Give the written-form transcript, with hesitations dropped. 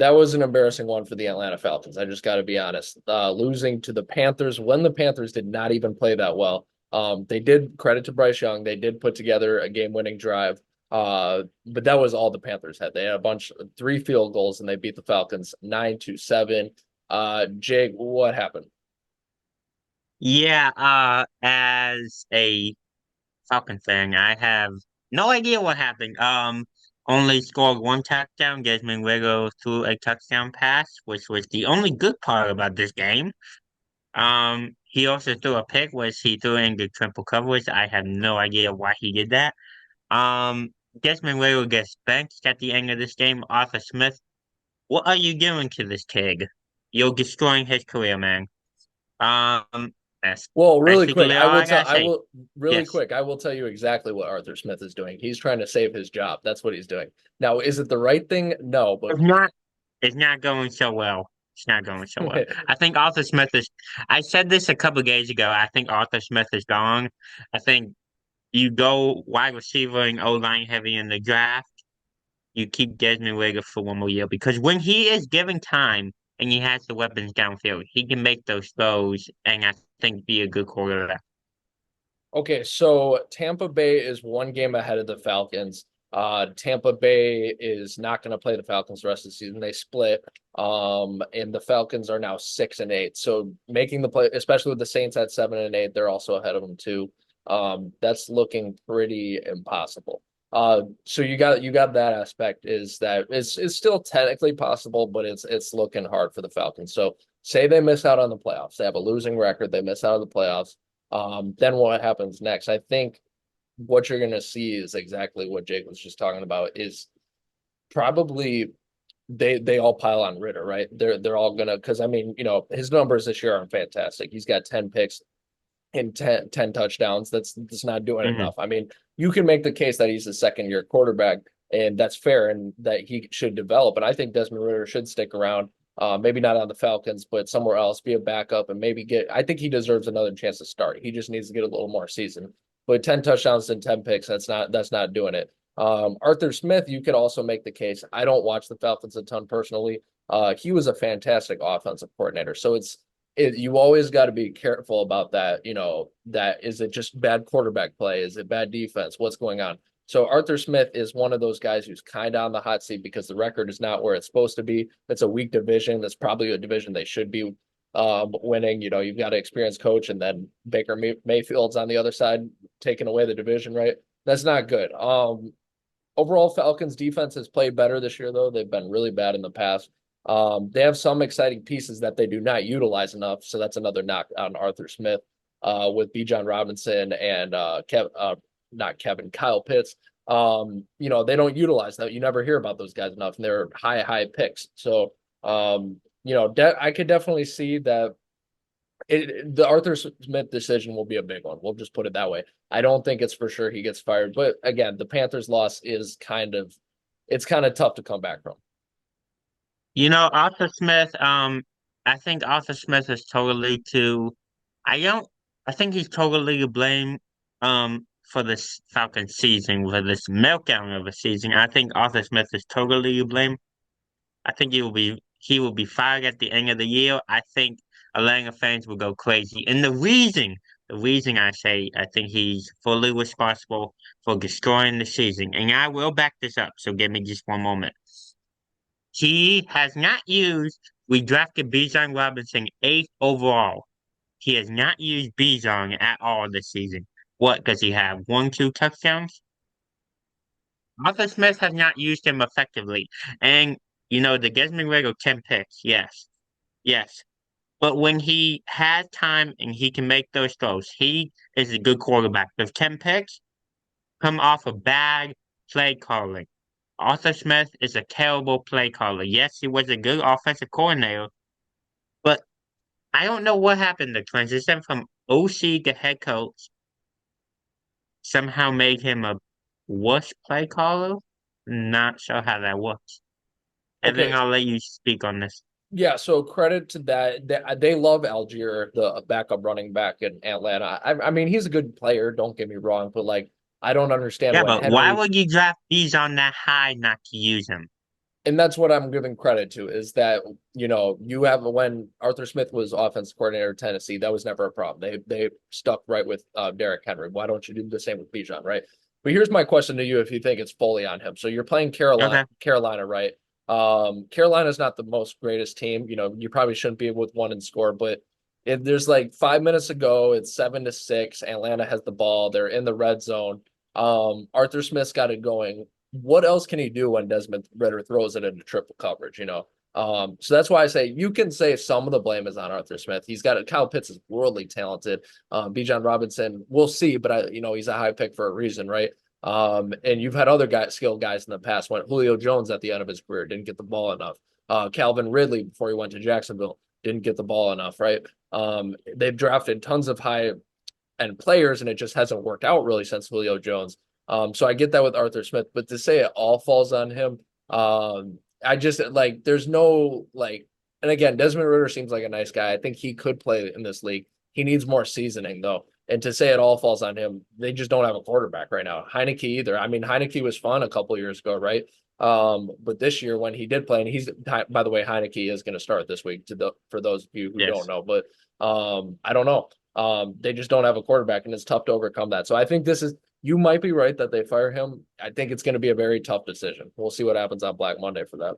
That was an embarrassing one for the Atlanta Falcons. I just got to be honest. Losing to the Panthers when the Panthers did not even play that well. They did credit to Bryce Young. They did put together a game-winning drive. But that was all the Panthers had. They had a bunch, three field goals, and they beat the Falcons 9-7. Jake, what happened? Yeah, as a Falcon fan, I have no idea what happened. Only scored one touchdown. Desmond Ridder threw a touchdown pass, which was the only good part about this game. He also threw a pick, which he threw in the triple coverage. I have no idea why he did that. Um, Desmond Ridder gets benched at the end of this game. Arthur Smith, what are you doing to this kid? You're destroying his career, man. Um, that's Well, really quick, basically all I gotta say. Yes. I will tell you exactly what Arthur Smith is doing. He's trying to save his job. That's what he's doing. Now, is it the right thing? No, but It's not it's not going so well. It's not going so well. I think Arthur Smith is I said this a couple days ago. I think Arthur Smith is gone. I think you go wide receiver and O line heavy in the draft. You keep Desmond Ridder for one more year because when he is given time and he has the weapons downfield, he can make those throws and I think be a good quarterback. okay, so Tampa Bay is one game ahead of the Falcons. Tampa Bay is not going to play the Falcons the rest of the season. They split. And the Falcons are now 6-8. So making the play, especially with the Saints at 7-8, they're also ahead of them too. That's looking pretty impossible. So you got that aspect is that it's still technically possible, but it's looking hard for the Falcons. So say they miss out on the playoffs. They have a losing record, they miss out on the playoffs. Then what happens next? I think what you're going to see is exactly what Jake was just talking about is probably they all pile on Ritter, right? They're all gonna because I mean, his numbers this year aren't fantastic. He's got 10 picks and ten touchdowns. That's not doing Hmm. enough. I mean, you can make the case that he's a second year quarterback, and that's fair, and that he should develop. And I think Desmond Ritter should stick around. Maybe not on the Falcons, but somewhere else, be a backup, and maybe get. I think he deserves another chance to start. He just needs to get a little more season. But 10 touchdowns and 10 picks, that's not doing it. Arthur Smith, you could also make the case. I don't watch the Falcons a ton personally. He was a fantastic offensive coordinator, so you always got to be careful about that. That is it just bad quarterback play? Is it bad defense? What's going on? So Arthur Smith is one of those guys who's kind of on the hot seat because the record is not where it's supposed to be. It's a weak division. That's probably a division they should be winning. You've got an experienced coach, and then Baker Mayfield's on the other side taking away the division, right? That's not good. Overall, Falcons defense has played better this year, though. They've been really bad in the past. They have some exciting pieces that they do not utilize enough. So that's another knock on Arthur Smith with Bijan Robinson and not Kevin, Kyle Pitts. They don't utilize that. You never hear about those guys enough, and they're high picks. So, I could definitely see that the Arthur Smith decision will be a big one. We'll just put it that way. I don't think it's for sure he gets fired, but again, the Panthers loss is it's kind of tough to come back from. Arthur Smith, I think Arthur Smith is totally to I don't I think he's totally to blame for this Falcon season, for this meltdown of a season. I think Arthur Smith is totally to blame. I think he will be fired at the end of the year. I think Atlanta fans will go crazy. And the reason I say I think he's fully responsible for destroying the season, and I will back this up, so give me just one moment. He has not used, we drafted Bijan Robinson eighth overall. He has not used Bijan at all this season. What does he have? One, two touchdowns? Arthur Smith has not used him effectively. And, the Desmond Ridder 10 picks, yes, yes. But when he has time and he can make those throws, he is a good quarterback. Those 10 picks come off of bad play calling. Arthur Smith is a terrible play caller. Yes, he was a good offensive coordinator, but I don't know what happened. The transition from OC to head coach somehow made him a worse play caller. Not sure how that works. Evan, Okay, I'll let you speak on this. yeah, so credit to that. They love Algier, the backup running back in Atlanta. I mean, he's a good player, don't get me wrong, but like I don't understand Yeah, what but why Henry. would you draft Bijan that high not to use him? And that's what I'm giving credit to is that, you have when Arthur Smith was offensive coordinator of Tennessee, that was never a problem. They stuck right with Derrick Henry. Why don't you do the same with Bijan, right? But here's my question to you if you think it's fully on him. So you're playing Okay. Carolina, right? Carolina's not the most greatest team. You probably shouldn't be with one and score, but there's like 5 minutes ago, it's 7-6. Atlanta has the ball. They're in the red zone. Arthur Smith's got it going. What else can he do when Desmond Ritter throws it into triple coverage? So that's why I say you can say some of the blame is on Arthur Smith. He's got Kyle Pitts is worldly talented. Bijan Robinson, we'll see, but he's a high pick for a reason, right? And you've had other skilled guys in the past. When Julio Jones at the end of his career didn't get the ball enough. Calvin Ridley before he went to Jacksonville didn't get the ball enough, right? They've drafted tons of high end players, and it just hasn't worked out really since Julio Jones. So I get that with Arthur Smith, but to say it all falls on him, I just like there's no like, and again, Desmond Ritter seems like a nice guy. I think he could play in this league. He needs more seasoning though. And to say it all falls on him, they just don't have a quarterback right now. Heineke either. I mean, Heineke was fun a couple years ago, right? But this year when he did play, and he's by the way, Heineke is going to start this week for those of you who don't Yes. know, but I don't know. They just don't have a quarterback, and it's tough to overcome that. So I think you might be right that they fire him. I think it's going to be a very tough decision. We'll see what happens on Black Monday for that.